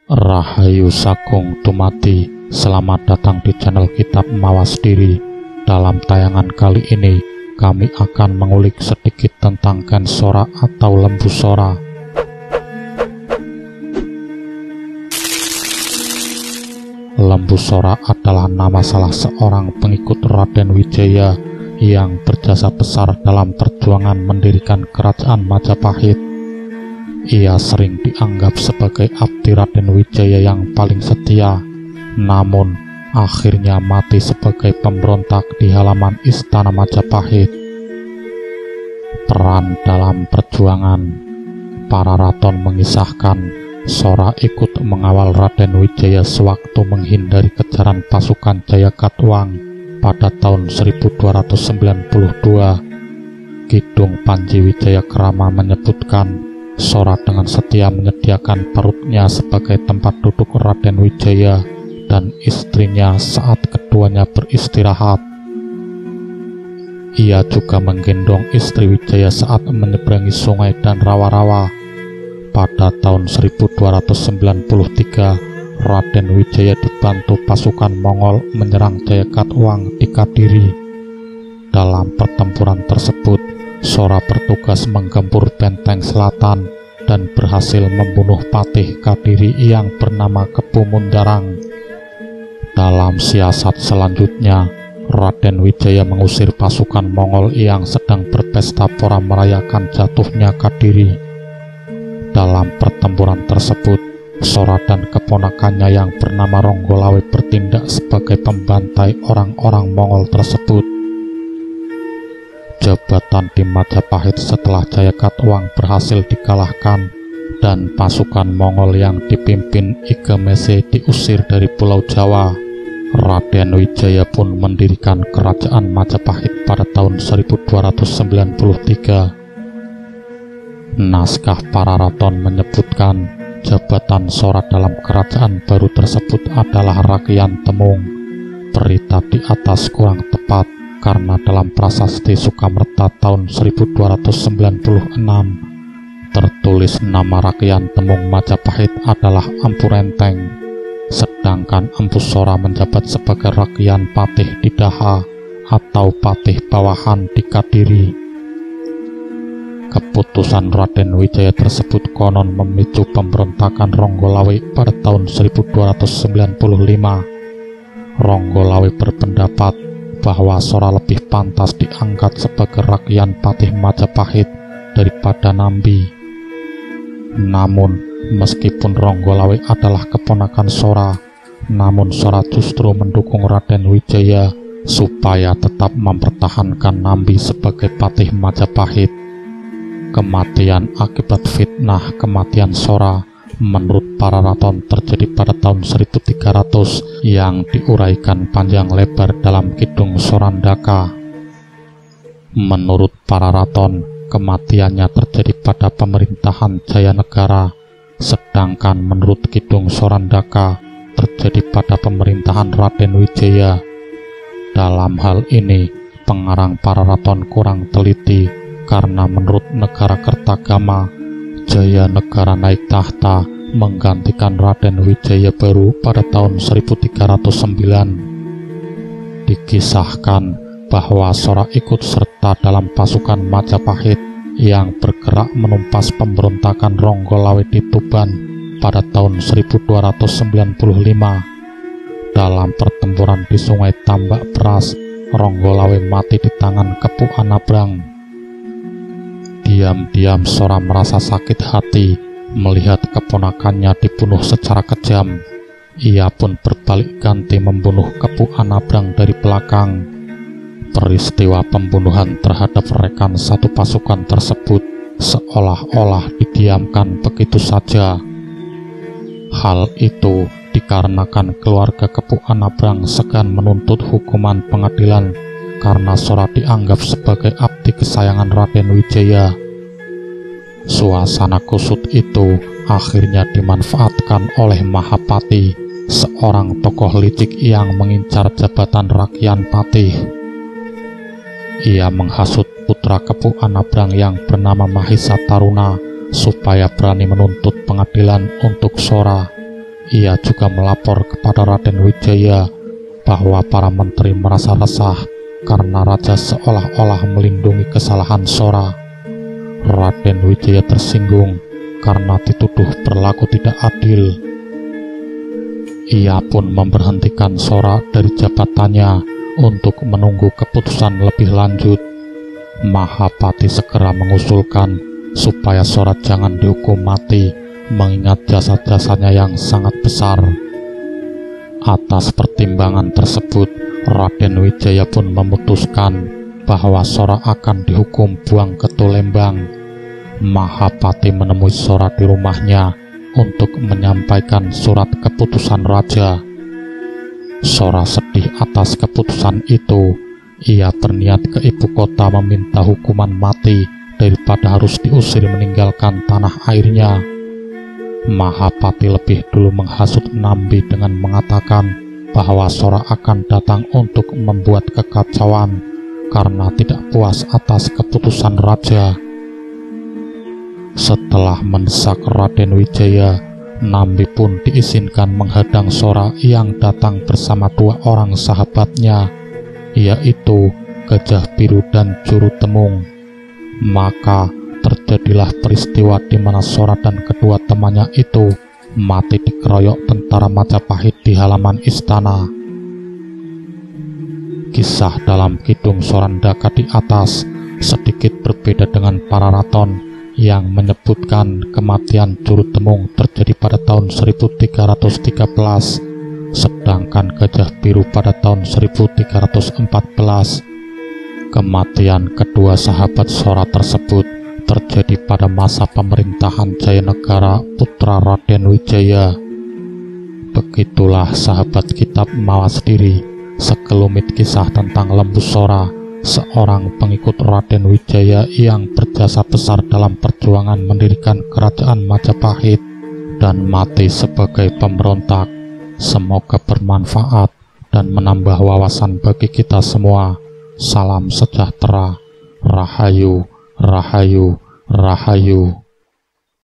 Rahayu Sagung Dumadi, selamat datang di channel Kitab Mawas Diri. Dalam tayangan kali ini, kami akan mengulik sedikit tentang Ken Sora atau Lembu Sora. Lembu Sora adalah nama salah seorang pengikut Raden Wijaya yang berjasa besar dalam perjuangan mendirikan kerajaan Majapahit. Ia sering dianggap sebagai abdi Raden Wijaya yang paling setia, namun akhirnya mati sebagai pemberontak di halaman istana Majapahit. Peran dalam perjuangan. Para raton mengisahkan Sora ikut mengawal Raden Wijaya sewaktu menghindari kejaran pasukan Jayakatwang pada tahun 1292. Kidung Panji Wijayakrama menyebutkan Sora dengan setia menyediakan perutnya sebagai tempat duduk Raden Wijaya dan istrinya saat keduanya beristirahat. Ia juga menggendong istri Wijaya saat menyeberangi sungai dan rawa-rawa. Pada tahun 1293, Raden Wijaya dibantu pasukan Mongol menyerang Jayakatwang di Kadiri. Dalam pertempuran tersebut, Sora bertugas menggempur benteng selatan dan berhasil membunuh Patih Kadiri yang bernama Kepu Mundarang. Dalam siasat selanjutnya, Raden Wijaya mengusir pasukan Mongol yang sedang berpesta pora merayakan jatuhnya Kadiri. Dalam pertempuran tersebut, Sora dan keponakannya yang bernama Ronggolawe bertindak sebagai pembantai orang-orang Mongol tersebut. Jabatan di Majapahit setelah Jayakatwang berhasil dikalahkan dan pasukan Mongol yang dipimpin Igemese diusir dari Pulau Jawa. Raden Wijaya pun mendirikan kerajaan Majapahit pada tahun 1293. Naskah para raton menyebutkan jabatan Sora dalam kerajaan baru tersebut adalah Rakian Temung. Berita di atas kurang tepat karena dalam prasasti Sukamerta tahun 1296 tertulis nama Rakian Temung Majapahit adalah Empu Renteng, sedangkan Empu Sora menjabat sebagai Rakian Patih di Daha atau Patih Bawahan di Kadiri. Keputusan Raden Wijaya tersebut konon memicu pemberontakan Ronggolawe pada tahun 1295. Ronggolawe berpendapat bahwa Sora lebih pantas diangkat sebagai Rakian Patih Majapahit daripada Nambi. Namun, meskipun Ronggolawe adalah keponakan Sora, namun Sora justru mendukung Raden Wijaya supaya tetap mempertahankan Nambi sebagai Patih Majapahit. Kematian akibat fitnah kematian Sora menurut para raton terjadi pada tahun 1300 yang diuraikan panjang lebar dalam Kidung Sorandaka. Menurut para raton, kematiannya terjadi pada pemerintahan Jayanegara, sedangkan menurut Kidung Sorandaka terjadi pada pemerintahan Raden Wijaya. Dalam hal ini, pengarang para raton kurang teliti karena menurut negara Kertagama, Jayanegara naik tahta menggantikan Raden Wijaya baru pada tahun 1309. Dikisahkan bahwa Sora ikut serta dalam pasukan Majapahit yang bergerak menumpas pemberontakan Ronggolawe di Tuban pada tahun 1295. Dalam pertempuran di Sungai Tambak Beras, Ronggolawe mati di tangan Kepu Anabrang. Diam-diam Sora merasa sakit hati melihat keponakannya dibunuh secara kejam. Ia pun berbalik ganti membunuh Kepu Anabrang dari belakang. Peristiwa pembunuhan terhadap rekan satu pasukan tersebut seolah-olah didiamkan begitu saja. Hal itu dikarenakan keluarga Kepu Anabrang segan menuntut hukuman pengadilan karena Sora dianggap sebagai abdi kesayangan Raden Wijaya. Suasana kusut itu akhirnya dimanfaatkan oleh Mahapati, seorang tokoh licik yang mengincar jabatan Rakian Patih. Ia menghasut putra Kepu Anabrang yang bernama Mahisa Taruna supaya berani menuntut pengadilan untuk Sora. ia juga melapor kepada Raden Wijaya bahwa para menteri merasa resah karena raja seolah-olah melindungi kesalahan Sora. Raden Wijaya tersinggung karena dituduh berlaku tidak adil. Ia pun memberhentikan Sora dari jabatannya untuk menunggu keputusan lebih lanjut. Mahapati segera mengusulkan supaya Sora jangan dihukum mati, mengingat jasa-jasanya yang sangat besar. Atas pertimbangan tersebut, Raden Wijaya pun memutuskan bahwa Sora akan dihukum buang ke Tulembang. Mahapati menemui Sora di rumahnya untuk menyampaikan surat keputusan raja. Sora sedih atas keputusan itu. Ia berniat ke ibu kota meminta hukuman mati daripada harus diusir meninggalkan tanah airnya. Mahapati lebih dulu menghasut Nambi dengan mengatakan bahwa Sora akan datang untuk membuat kekacauan karena tidak puas atas keputusan raja. Setelah mendesak Raden Wijaya, Nambi pun diizinkan menghadang Sora yang datang bersama dua orang sahabatnya, yaitu Gajah Biru dan Juru Temung. Maka terjadilah peristiwa di mana Sora dan kedua temannya itu mati dikeroyok tentara Majapahit di halaman istana. Kisah dalam Kidung Sorandaka di atas sedikit berbeda dengan para raton yang menyebutkan kematian Juru Temung terjadi pada tahun 1313, sedangkan Gajah Biru pada tahun 1314. Kematian kedua sahabat Sora tersebut terjadi pada masa pemerintahan Jayanegara putra Raden Wijaya. Begitulah sahabat kitab mawas diri, sekelumit kisah tentang Lembu Sora, seorang pengikut Raden Wijaya yang berjasa besar dalam perjuangan mendirikan kerajaan Majapahit dan mati sebagai pemberontak. Semoga bermanfaat dan menambah wawasan bagi kita semua. Salam sejahtera. Rahayu, Rahayu, Rahayu.